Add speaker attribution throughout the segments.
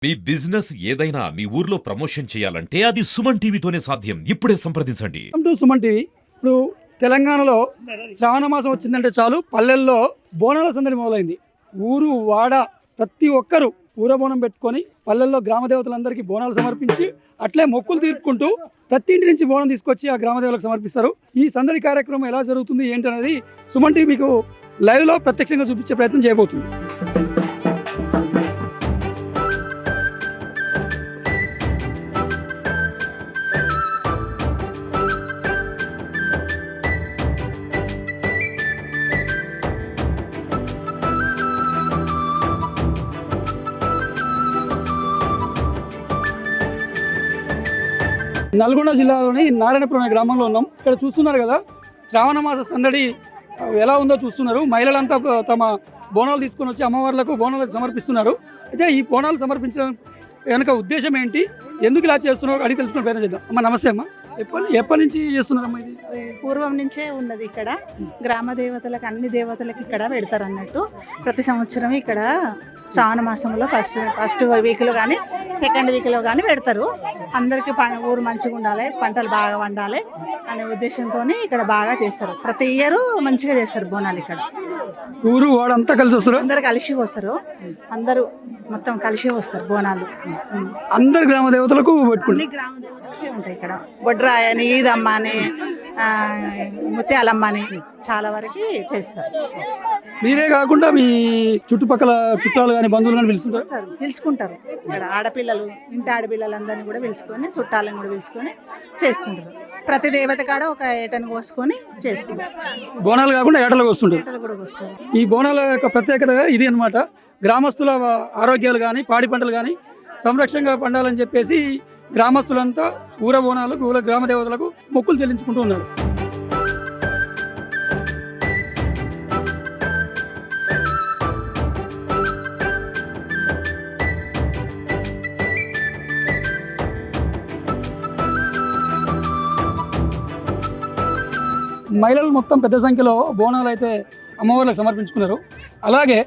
Speaker 1: మీ business ఏదైనా మీ ఊర్లో promotion చేయాలంటే అది సుమన్ టీవీతోనే సాధ్యం. ఇప్పుడే సంప్రదించండి.
Speaker 2: Welcome to Suman TV. ఇప్పుడు తెలంగాణలో శ్రావణ మాసం వచ్చిందంటే చాలు పల్లెల్లో బోనాల సందడి మొదలైంది. ఊరు వాడ ప్రతి ఒక్కరు ఊరబోనం పెట్టుకొని పల్లెల్లో గ్రామ దేవతలందరికీ బోనాలు సమర్పించి అట్లే మొక్కులు తీర్పుకుంటూ ప్రతి ఇంటి నుంచి బోనం తీసుకొచ్చి ఆ గ్రామ దేవతలకు సమర్పిస్తారు. ఈ సందడి కార్యక్రమం ఎలా జరుగుతుంది ఏంటనేది సుమన్ టీవీ మీకు లైవ్లో ప్రత్యక్షంగా చూపించే ప్రయత్నం చేయబోతుంది. నల్గొండ జిల్లాలోని నారాయణపురం అనే గ్రామంలో ఉన్నాం. ఇక్కడ చూస్తున్నారు కదా, శ్రావణ మాస సందడి ఎలా ఉందో చూస్తున్నారు. మహిళలంతా తమ బోనాలు తీసుకొని వచ్చి అమ్మవార్లకు బోనాలు సమర్పిస్తున్నారు. అయితే ఈ బోనాలు సమర్పించడం వెనుక ఉద్దేశం ఏంటి, ఎందుకు ఇలా చేస్తున్నారో అడిగి తెలుసుకునే ప్రయత్నం చేద్దాం. అమ్మ నమస్తే అమ్మ. ఎప్పటి నుంచి చేస్తున్నారమ్మా ఇది?
Speaker 3: పూర్వం నుంచే ఉన్నది. ఇక్కడ గ్రామ దేవతలకు అన్ని దేవతలకు ఇక్కడ పెడతారు అన్నట్టు. ప్రతి సంవత్సరం ఇక్కడ శ్రావణ మాసంలో ఫస్ట్ వీక్లో కానీ సెకండ్ వీక్లో కానీ పెడతారు. అందరికీ ఊరు మంచిగా ఉండాలి, పంటలు బాగా వండాలి అనే ఉద్దేశంతో ఇక్కడ బాగా చేస్తారు. ప్రతి ఇయర్ మంచిగా చేస్తారు బోనాలు. ఇక్కడ
Speaker 2: ఊరు వాడంతా కలిసి వస్తారు,
Speaker 3: అందరు కలిసి వస్తారు, అందరూ మొత్తం కలిసి వస్తారు బోనాలు.
Speaker 2: అందరు గ్రామ దేవతలకు
Speaker 3: అన్ని గ్రామ దేవతలకే ఉంటాయి ఇక్కడ. బొడ్రాయ అని, ఈదమ్మ అని, ముత్యాలమ్మ అని చాలా వరకు చేస్తారు.
Speaker 2: మీరే కాకుండా మీ చుట్టుపక్కల చుట్టాలు కానీ బంధువులు కానీ
Speaker 3: పిలుచుకుంటారు. ఇక్కడ ఆడపిల్లలు, ఇంటి ఆడపిల్లలందరినీ కూడా పిలుచుకొని, చుట్టాలను కూడా పిలుచుకొని చేసుకుంటారు. ప్రతి దేవత కాడ ఒక ఏటను కోసుకొని చేసుకుంటారు.
Speaker 2: బోనాలు కాకుండా ఏటలు వస్తుంటారు.
Speaker 3: ఏటలు కూడా వస్తారు.
Speaker 2: ఈ బోనాల యొక్క ప్రత్యేకత ఇది అన్నమాట. గ్రామస్తుల ఆరోగ్యాలు కానీ పాడి పంటలు కానీ సంరక్షణగా పండాలని చెప్పేసి గ్రామస్తులంతా ఊర బోనాలకు గ్రామ దేవతలకు మొక్కులు చెల్లించుకుంటూ ఉన్నారు. మహిళలు మొత్తం పెద్ద సంఖ్యలో బోనాలు అయితే అమ్మవార్లకు సమర్పించుకున్నారు. అలాగే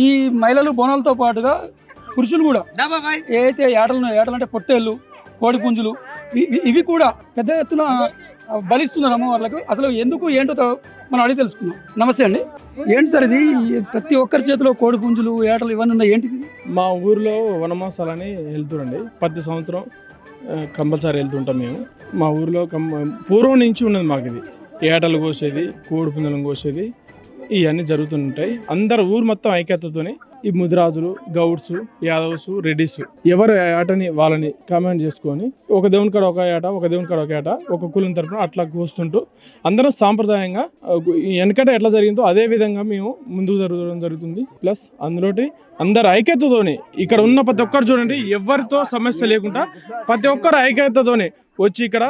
Speaker 2: ఈ మహిళలు బోనాలతో పాటుగా పురుషులు కూడా ఏదైతే ఏటలు అంటే పొట్టేళ్ళు, కోడి పుంజులు ఇవి కూడా పెద్ద ఎత్తున బలిస్తున్నారు అమ్మవార్లకు. అసలు ఎందుకు ఏంటో మనం అడిగి తెలుసుకున్నాం. నమస్తే అండి. ఏంటి సార్ ఇది? ప్రతి ఒక్కరి చేతిలో కోడి పుంజులు, ఏటలు ఇవన్నీ ఉన్నాయి, ఏంటిది?
Speaker 4: మా ఊరిలో వనమాసాలని వెళ్తుండండి. ప్రతి సంవత్సరం కంపల్సరీ వెళ్తుంటాం మేము. మా ఊరిలో పూర్వం నుంచి ఉన్నది మాకు ఇది. ఏటలు కోసేది, కోడి పుంజలను కోసేది, ఇవన్నీ జరుగుతుంటాయి. అందరు ఊరు మొత్తం ఐక్యతతోనే ఈ ముదిరాజులు, గౌడ్స్, యాదవ్స్, రెడ్డిస్ ఎవరు ఏటని వాళ్ళని కామెంట్ చేసుకొని ఒక దేవుని కాడ ఒక ఏట, ఒక దేవుని కాడ ఒక ఏట, ఒక కులం తరపున అట్లా కోస్తుంటూ అందరం సాంప్రదాయంగా వెనకట ఎట్లా జరిగిందో అదే విధంగా మేము ముందుకు జరుగుతుంది. ప్లస్ అందులోటి అందరు ఐక్యతతోనే ఇక్కడ ఉన్న ప్రతి ఒక్కరు చూడండి, ఎవరితో సమస్య లేకుండా ప్రతి ఒక్కరు ఐక్యతతోనే వచ్చి ఇక్కడ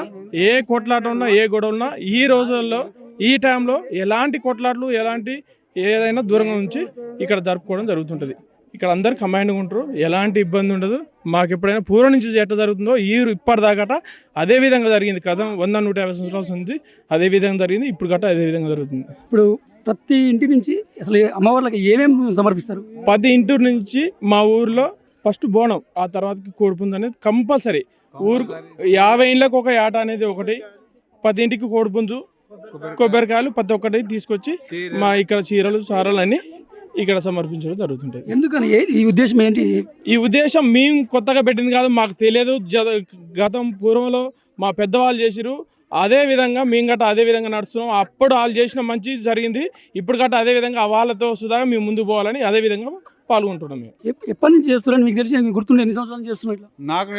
Speaker 4: ఏ కొట్లాట ఉన్నా, ఏ గొడవ ఉన్నా ఈ రోజుల్లో ఈ టైంలో ఎలాంటి కొట్లాట్లు, ఎలాంటి ఏదైనా దూరంగా ఉంచి ఇక్కడ జరుపుకోవడం జరుగుతుంటుంది. ఇక్కడ అందరు కంబైన్డ్గా ఉంటారు, ఎలాంటి ఇబ్బంది ఉండదు. మాకు ఎప్పుడైనా పూర్వం నుంచి ఎట్లా జరుగుతుందో ఇప్పటిదాకా అదే విధంగా జరిగింది. కదా 100-150 సంవత్సరాల నుంచి అదే విధంగా జరిగింది. ఇప్పుడు గట్రా అదే విధంగా జరుగుతుంది.
Speaker 2: ఇప్పుడు ప్రతి ఇంటి నుంచి అసలు అమ్మవార్లకు ఏమేమి సమర్పిస్తారు?
Speaker 4: ప్రతి ఇంటి నుంచి మా ఊర్లో ఫస్ట్ బోనం, ఆ తర్వాతకి కోడిపుంజు అనేది కంపల్సరీ. ఊరు 50 ఇండ్లకు ఒక ఏట అనేది ఒకటి, 10 ఇంటికి కోడిపుంజు, కొబ్బరికాయలు ప్రతి ఒక్కటి తీసుకొచ్చి మా ఇక్కడ చీరలు, సారాలు అన్ని ఇక్కడ సమర్పించడం జరుగుతుంటాయి.
Speaker 2: ఎందుకని ఈ ఉద్దేశం ఏంటి?
Speaker 4: ఈ ఉద్దేశం మేము కొత్తగా పెట్టింది కాదు, మాకు తెలియదు. గతం పూర్వంలో మా పెద్దవాళ్ళు చేసిరు, అదే విధంగా మేము గట్ట అదే విధంగా నడుస్తున్నాం. అప్పుడు వాళ్ళు చేసిన మంచి జరిగింది, ఇప్పుడు గట్ట అదే విధంగా వాళ్ళతో సుధాగా మేము ముందుకు పోవాలని అదే విధంగా పాల్గొంటున్నాం. మేము
Speaker 2: ఎప్పటి నుంచి చేస్తున్నాను మీకు తెలిసి గుర్తుండే? ఎన్ని సంవత్సరాలు చేస్తున్నాం?
Speaker 5: నాకు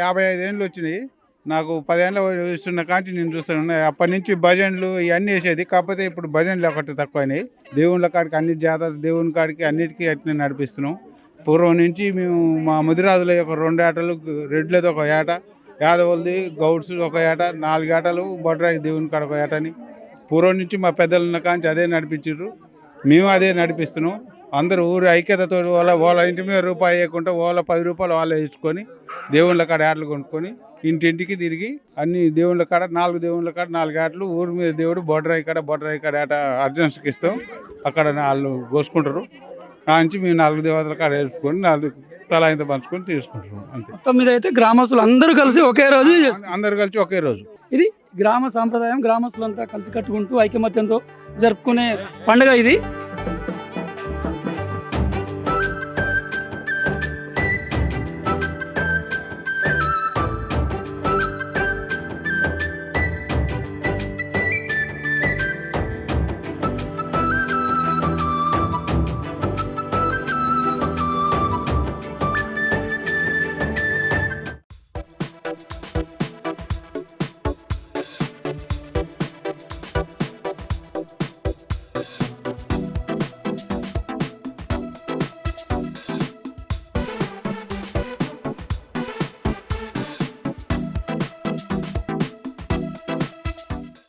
Speaker 5: 55 ఏళ్ళు వచ్చినాయి. నాకు 10 ఏళ్ళ ఇస్తున్న కాంచి నేను చూస్తాను. అప్పటి నుంచి భజనలు ఇవన్నీ వేసేది. కాకపోతే ఇప్పుడు భజనలు ఒకటి తక్కువైనాయి. దేవుళ్ళ కాడికి అన్ని జాతర, దేవుని కాడికి అన్నిటికీ అట్నే నడిపిస్తున్నాం. పూర్వం నుంచి మేము మా ముదిరాజుల యొక్క 2 ఏటలు, రెడ్లది ఒక ఏట, యాదవులది, గౌడ్స్ ఒక ఏట, 4 ఏటలు, బొడ్రాయి దేవుని కాడ ఒక ఏటని పూర్వం నుంచి మా పెద్దలు ఉన్న కాంచి అదే నడిపించారు. మేము అదే నడిపిస్తున్నాం. అందరూ ఊరు ఐక్యతతో వాళ్ళ ఇంటి మీద రూపాయి వేయకుండా వాళ్ళ 10 రూపాయలు వాళ్ళే ఇచ్చుకొని దేవుళ్ళ కాడ ఏటలు కొనుక్కొని ఇంటింటికి తిరిగి అన్ని దేవుళ్ళ కాడ 4 దేవుళ్ళ కాడ 4 ఏటలు, ఊరి మీద దేవుడు బొడ్రాయి కాడ ఏట అర్జెన్స్కి ఇస్తాం. అక్కడ వాళ్ళు కోసుకుంటారు. ఆ నుంచి మేము 4 దేవతల కాడ వేసుకొని 4 తలా ఇంత పంచుకొని తీసుకుంటాం అంతే.
Speaker 2: మొత్తం మీద అయితే గ్రామస్తులు అందరూ కలిసి ఒకే రోజు చేస్తారు.
Speaker 5: అందరు కలిసి ఒకే రోజు.
Speaker 2: ఇది గ్రామ సాంప్రదాయం. గ్రామస్తులంతా కలిసి కట్టుకుంటూ ఐకమత్యంతో జరుపుకునే పండుగ ఇది.